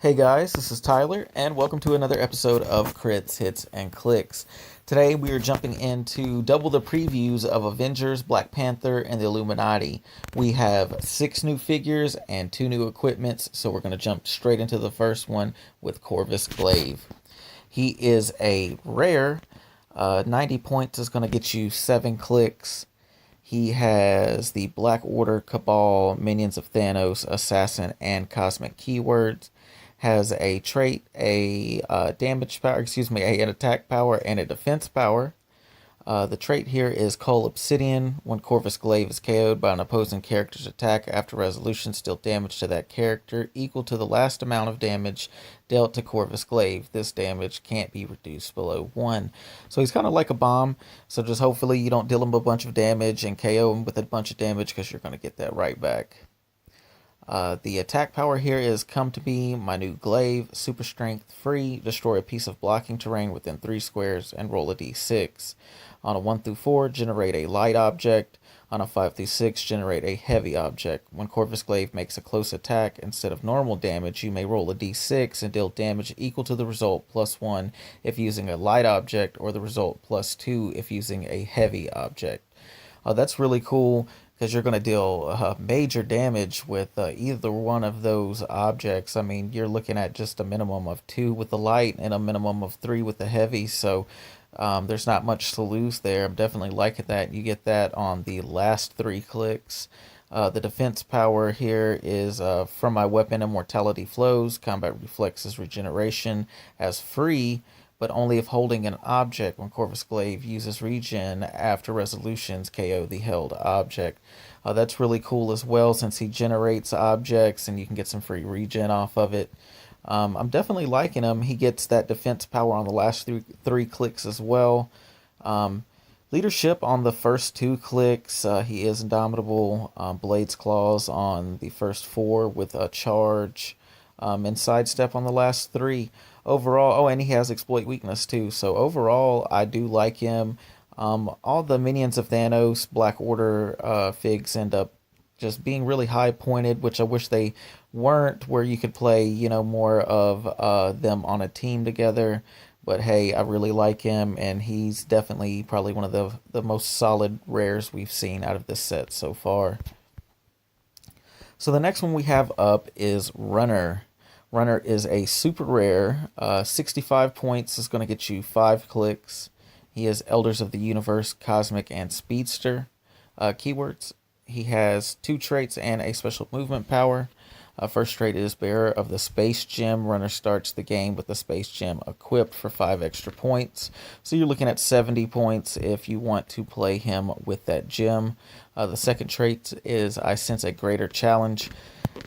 Hey guys, this is Tyler, and welcome to another episode of Crits, Hits, and Clicks. Today we are jumping into double the previews of Avengers, Black Panther, and the Illuminati. We have 6 new figures and 2 new equipments, so we're going to jump straight into the first one with Corvus Glaive. He is a rare, 90 points is going to get you 7 clicks. He has the Black Order, Cabal, Minions of Thanos, Assassin, and Cosmic keywords. Has a trait, a damage power, an attack power, and a defense power. The trait here is Coal Obsidian. When Corvus Glaive is KO'd by an opposing character's attack after resolution, deal damage to that character equal to the last amount of damage dealt to Corvus Glaive. This damage can't be reduced below 1. So he's kind of like a bomb. So just hopefully you don't deal him a bunch of damage and KO him with a bunch of damage, because you're going to get that right back. The attack power here is Come to Me, my new glaive, super strength, free, destroy a piece of blocking terrain within 3 squares, and roll a d6. On a 1 through 4, generate a light object. On a 5 through 6, generate a heavy object. When Corvus Glaive makes a close attack, instead of normal damage, you may roll a d6 and deal damage equal to the result plus 1 if using a light object, or the result plus 2 if using a heavy object. That's really cool, because you're going to deal major damage with either one of those objects. I mean, you're looking at just a minimum of 2 with the light and a minimum of 3 with the heavy, so there's not much to lose there. I'm definitely liking that. You get that on the last 3 clicks. The defense power here is from my weapon, Immortality Flows, combat reflexes regeneration as free, but only if holding an object. When Corvus Glaive uses regen after resolutions, KO the held object. That's really cool as well, since he generates objects and you can get some free regen off of it. I'm definitely liking him. He gets that defense power on the last 3 clicks as well. Leadership on the first 2 clicks. He is indomitable. Blade's Claws on the first 4 with a charge. And sidestep on the last 3. Overall, and he has exploit weakness too. So overall, I do like him. All the Minions of Thanos, Black Order figs end up just being really high pointed, which I wish they weren't, where you could play, more of them on a team together. But hey, I really like him, and he's definitely probably one of the most solid rares we've seen out of this set so far. So the next one we have up is Runner. Runner is a super rare. 65 points is going to get you 5 clicks. He has Elders of the Universe, Cosmic, and Speedster keywords. He has 2 traits and a special movement power. First trait is Bearer of the Space Gem. Runner starts the game with the Space Gem equipped for 5 extra points. So you're looking at 70 points if you want to play him with that gem. The second trait is I Sense a Greater Challenge.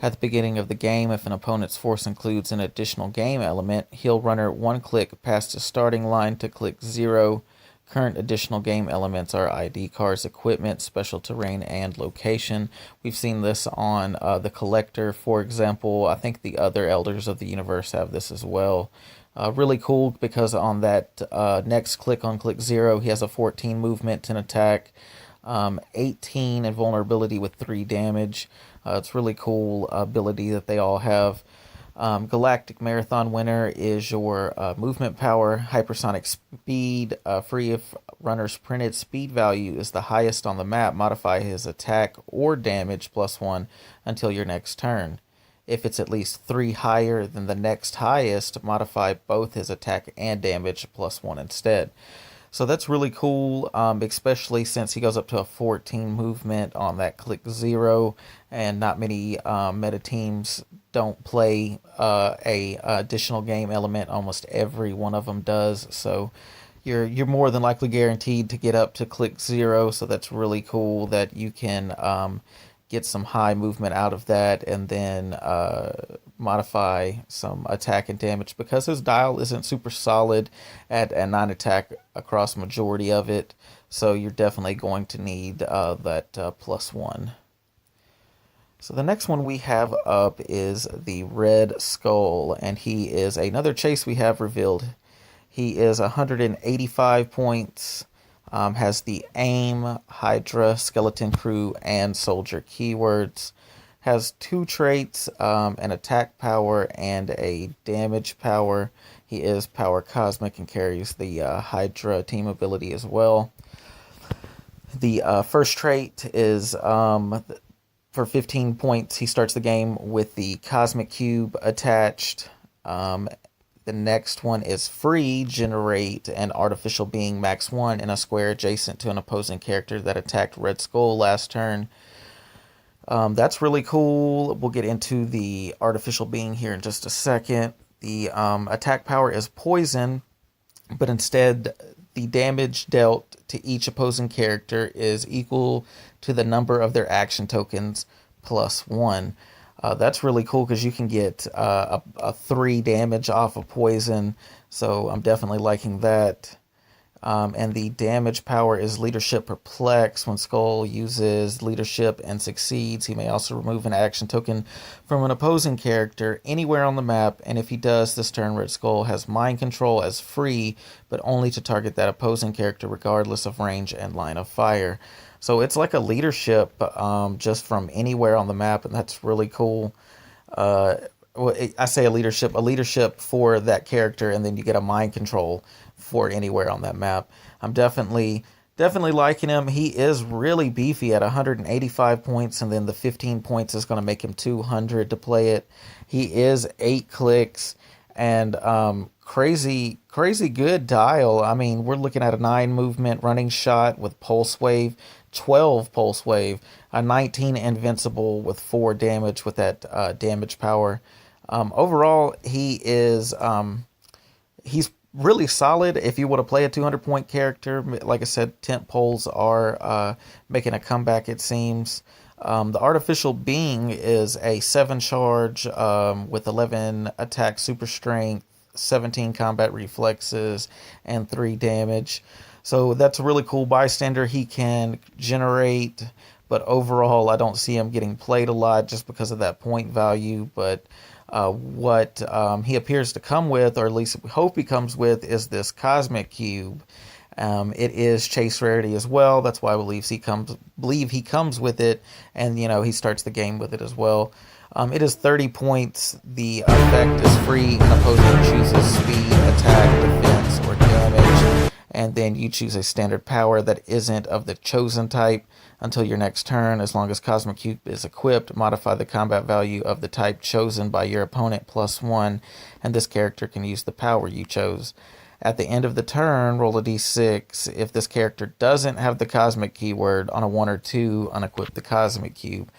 At the beginning of the game, if an opponent's force includes an additional game element, heal Runner 1 click past the starting line to click 0. Current additional game elements are ID cards, equipment, special terrain, and location. We've seen this on the Collector, for example. I think the other Elders of the Universe have this as well. Really cool, because on that next click, on click 0, he has a 14 movement, 10 attack, 18 invulnerability with 3 damage. It's really cool ability that they all have. Galactic Marathon Winner is your movement power, hypersonic speed, free if Runner's printed speed value is the highest on the map. Modify his attack or damage plus 1 until your next turn. If it's at least 3 higher than the next highest, modify both his attack and damage plus 1 instead. So that's really cool, especially since he goes up to a 14 movement on that click 0, and not many meta teams don't play a additional game element. Almost every one of them does. So you're more than likely guaranteed to get up to click 0. So that's really cool that you can get some high movement out of that, and then modify some attack and damage, because his dial isn't super solid at a 9 attack across majority of it. So you're definitely going to need that plus 1. So the next one we have up is the Red Skull, and he is another chase we have revealed. He is 185 points, has the AIM, Hydra, Skeleton Crew, and Soldier keywords. Has two traits, an attack power and a damage power. He is power cosmic and carries the Hydra team ability as well. The first trait is for 15 points. He starts the game with the Cosmic Cube attached. The next one is free. Generate an artificial being max 1 in a square adjacent to an opposing character that attacked Red Skull last turn. That's really cool. We'll get into the artificial being here in just a second. The attack power is poison, but instead the damage dealt to each opposing character is equal to the number of their action tokens plus 1. That's really cool because you can get a 3 damage off of poison, so I'm definitely liking that. And the damage power is Leadership Perplex. When Skull uses Leadership and succeeds, he may also remove an action token from an opposing character anywhere on the map, and if he does, this turn Red Skull has Mind Control as free, but only to target that opposing character regardless of range and line of fire. So it's like a leadership just from anywhere on the map, and that's really cool. I say a leadership for that character, and then you get a mind control for anywhere on that map. I'm definitely liking him. He is really beefy at 185 points, and then the 15 points is going to make him 200 to play it. He is 8 clicks and crazy good dial. I mean, we're looking at a 9 movement running shot with pulse wave, 12 pulse wave, a 19 invincible with 4 damage with that damage power. Overall, he's really solid if you want to play a 200-point character. Like I said, tent poles are making a comeback, it seems. The artificial being is a 7 charge with 11 attack super strength, 17 combat reflexes, and 3 damage. So that's a really cool bystander. He can generate, but overall I don't see him getting played a lot just because of that point value. But what he appears to come with, or at least we hope he comes with, is this Cosmic Cube. It is chase rarity as well. That's why I believe he comes with it, and he starts the game with it as well. It is 30 points. The effect is free, and opponent chooses speed, attack, defense, or damage, and then you choose a standard power that isn't of the chosen type until your next turn. As long as Cosmic Cube is equipped, modify the combat value of the type chosen by your opponent plus 1, and this character can use the power you chose. At the end of the turn, roll a d6. If this character doesn't have the Cosmic keyword, on a 1 or 2, unequip the Cosmic Cube.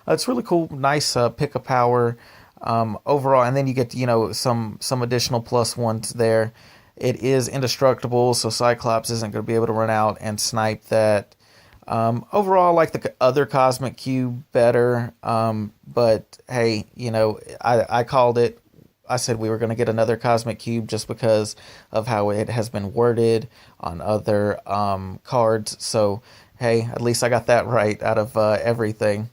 It's really cool, nice pick a power overall, and then you get some additional plus 1s there. It is indestructible, so Cyclops isn't going to be able to run out and snipe that. Overall, I like the other Cosmic Cube better, but hey, I called it. I said we were going to get another Cosmic Cube just because of how it has been worded on other cards. So hey, at least I got that right out of everything.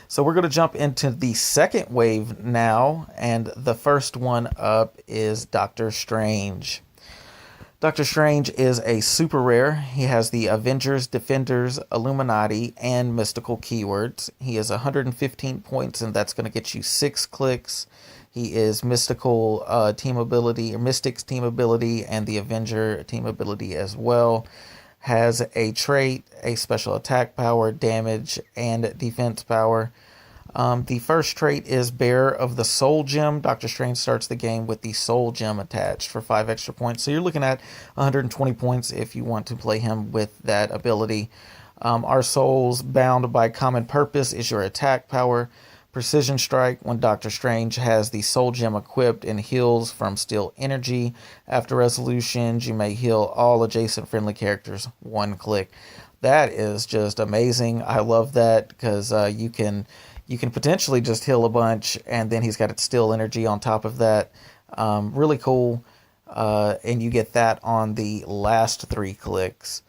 So we're going to jump into the second wave now, and the first one up is Doctor Strange. Doctor Strange is a super rare. He has the Avengers, Defenders, Illuminati, and Mystical keywords. He is 115 points, and that's going to get you 6 clicks. He is Mystical team ability, or Mystics team ability, and the Avenger team ability as well. Has a trait, a special attack power, damage, and defense power. The first trait is Bearer of the Soul Gem. Doctor Strange starts the game with the Soul Gem attached for 5 extra points. So you're looking at 120 points if you want to play him with that ability. Our souls bound by common purpose is your attack power. Precision Strike, when Doctor Strange has the Soul Gem equipped and heals from Steel Energy. After resolutions, you may heal all adjacent friendly characters 1 click. That is just amazing. I love that because you can potentially just heal a bunch, and then he's got Steel Energy on top of that. Really cool. And you get that on the last 3 clicks.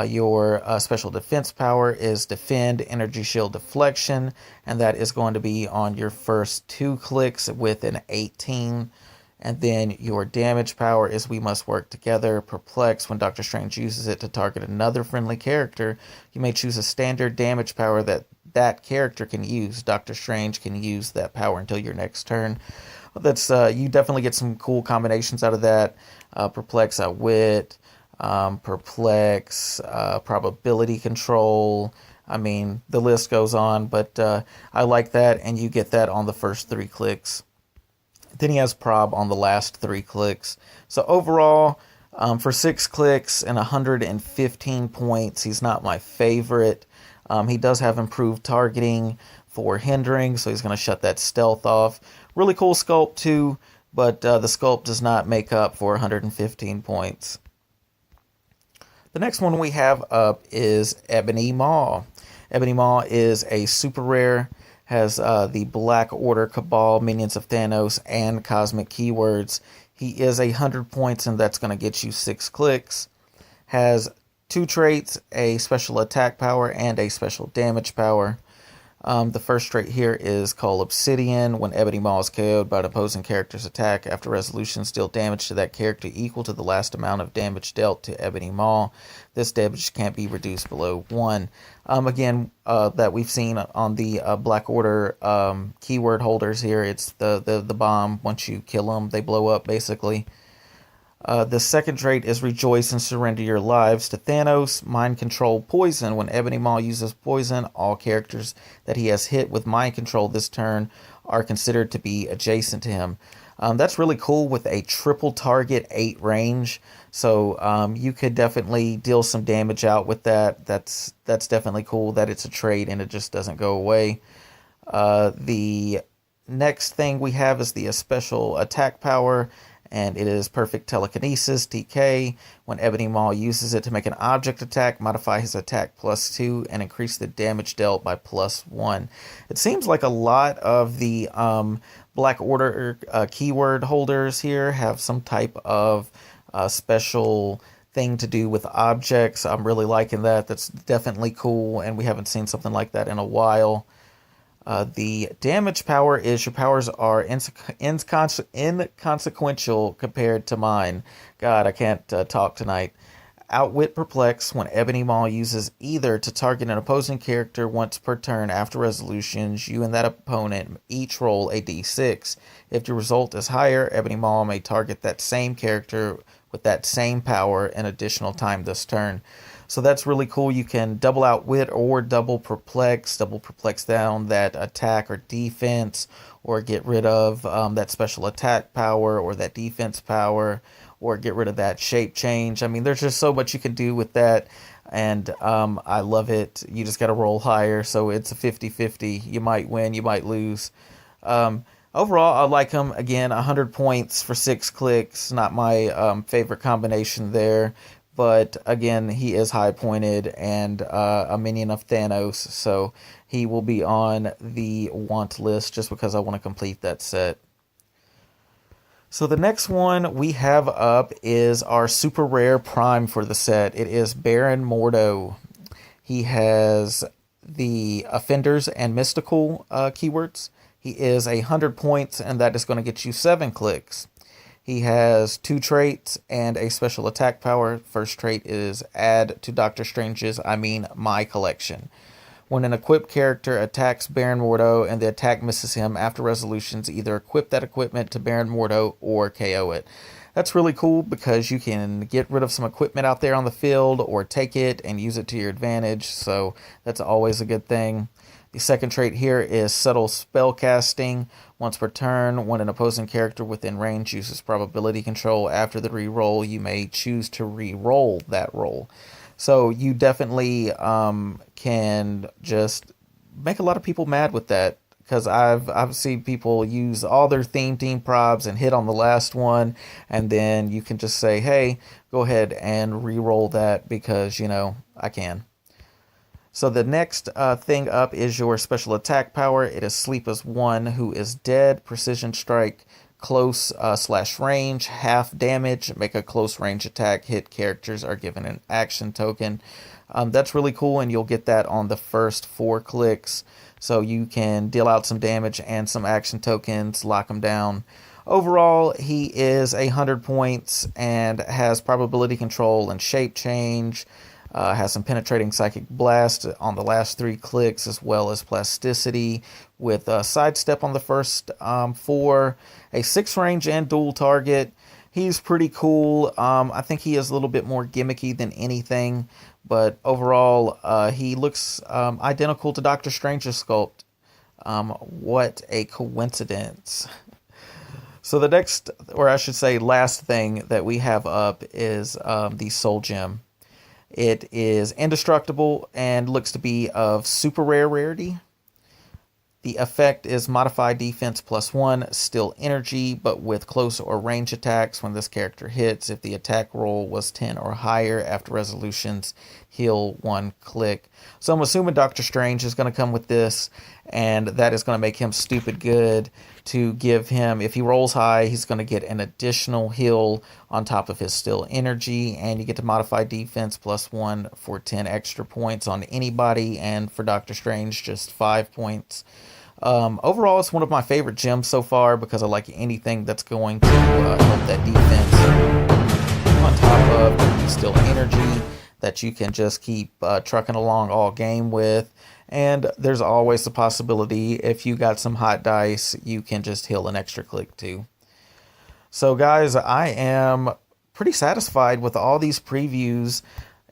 Your special defense power is Defend, Energy Shield, Deflection, and that is going to be on your first 2 clicks with an 18. And then your damage power is We Must Work Together, Perplex. When Doctor Strange uses it to target another friendly character, you may choose a standard damage power that that character can use. Doctor Strange can use that power until your next turn. That's you definitely get some cool combinations out of that. Perplex, Outwit, Perplex, Probability Control. I mean, the list goes on, but I like that, and you get that on the first 3 clicks. Then he has Prob on the last 3 clicks. So overall, for 6 clicks and 115 points, he's not my favorite. He does have improved targeting for hindering, so he's going to shut that stealth off. Really cool sculpt too, but the sculpt does not make up for 115 points. The next one we have up is Ebony Maw. Ebony Maw is a super rare, has the Black Order, Cabal, Minions of Thanos, and Cosmic keywords. He is 100 points, and that's going to get you 6 clicks. Has 2 traits, a special attack power and a special damage power. The first trait here is called Obsidian. When Ebony Maw is KO'd by an opposing character's attack, after resolution, deal damage to that character equal to the last amount of damage dealt to Ebony Maw. This damage can't be reduced below 1. Again, that we've seen on the Black Order keyword holders here. It's the bomb. Once you kill them, they blow up, basically. The second trait is Rejoice and Surrender Your Lives to Thanos. Mind Control Poison. When Ebony Maw uses poison, all characters that he has hit with mind control this turn are considered to be adjacent to him. That's really cool with a triple target 8 range. So you could definitely deal some damage out with that. That's definitely cool that it's a trait and it just doesn't go away. The next thing we have is the special attack power, and it is Perfect Telekinesis, TK. When Ebony Maw uses it to make an object attack, modify his attack +2 and increase the damage dealt by +1. It seems like a lot of the Black Order keyword holders here have some type of special thing to do with objects. I'm really liking that. That's definitely cool, and we haven't seen something like that in a while. The damage power is your powers are inconsequential compared to mine. God, I can't talk tonight. Outwit Perplex. When Ebony Maw uses either to target an opposing character once per turn after resolutions, you and that opponent each roll a d6. If the result is higher, Ebony Maw may target that same character with that same power an additional time this turn. So that's really cool. You can double Outwit or double Perplex down that attack or defense, or get rid of that special attack power or that defense power, or get rid of that shape change. I mean, there's just so much you can do with that, and I love it. You just got to roll higher, so it's a 50-50. You might win, you might lose. Overall, I like him. Again, 100 points for 6 clicks. Not my favorite combination there. But again, he is high pointed and a minion of Thanos, so he will be on the want list just because I want to complete that set. So the next one we have up is our super rare prime for the set. It is Baron Mordo. He has the Offenders and Mystical keywords. He is 100 points, and that is going to get you 7 clicks. He has 2 traits and a special attack power. First trait is add to Doctor Strange's, my collection. When an equipped character attacks Baron Mordo and the attack misses him after resolutions, either equip that equipment to Baron Mordo or KO it. That's really cool because you can get rid of some equipment out there on the field or take it and use it to your advantage. So that's always a good thing. The second trait here is Subtle Spellcasting. Once per turn, when an opposing character within range uses probability control after the re-roll, you may choose to re-roll that roll. So you definitely can just make a lot of people mad with that, because I've seen people use all their team probs and hit on the last one, and then you can just say, hey, go ahead and re-roll that because, I can. So the next thing up is your special attack power. It is Sleep as One Who is Dead, Precision Strike, Close / Range, half damage. Make a close range attack. Hit characters are given an action token. That's really cool, and you'll get that on the first 4 clicks. So you can deal out some damage and some action tokens, lock them down. Overall, he is 100 points and has probability control and shape change. Has some penetrating psychic blast on the last 3 clicks, as well as plasticity with sidestep on the first 4, a 6 range and dual target. He's pretty cool. I think he is a little bit more gimmicky than anything, but overall he looks identical to Doctor Strange's sculpt. What a coincidence. So the next, or I should say last thing that we have up is the Soul Gem. It is indestructible and looks to be of super rare rarity. The effect is modified defense +1, still energy, but with close or range attacks when this character hits. If the attack roll was 10 or higher after resolutions, heal 1 click. So I'm assuming Doctor Strange is going to come with this, and that is going to make him stupid good to give him, if he rolls high, he's going to get an additional heal on top of his still energy, and you get to modify defense +1 for 10 extra points on anybody, and for Doctor Strange, just 5 points. Overall, it's one of my favorite gems so far because I like anything that's going to help that defense. On top of the still energy that you can just keep trucking along all game with. And there's always the possibility, if you got some hot dice, you can just heal an extra click too. So guys, I am pretty satisfied with all these previews.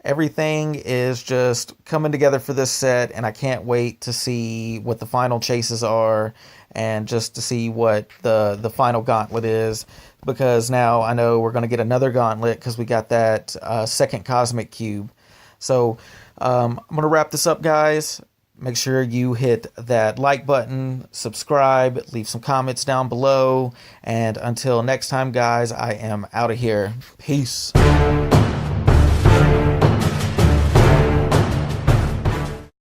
Everything is just coming together for this set, and I can't wait to see what the final chases are and just to see what the final gauntlet is, because now I know we're going to get another gauntlet because we got that second cosmic cube. So I'm going to wrap this up, guys. Make sure you hit that like button, subscribe, leave some comments down below, and until next time, guys, I am out of here. Peace.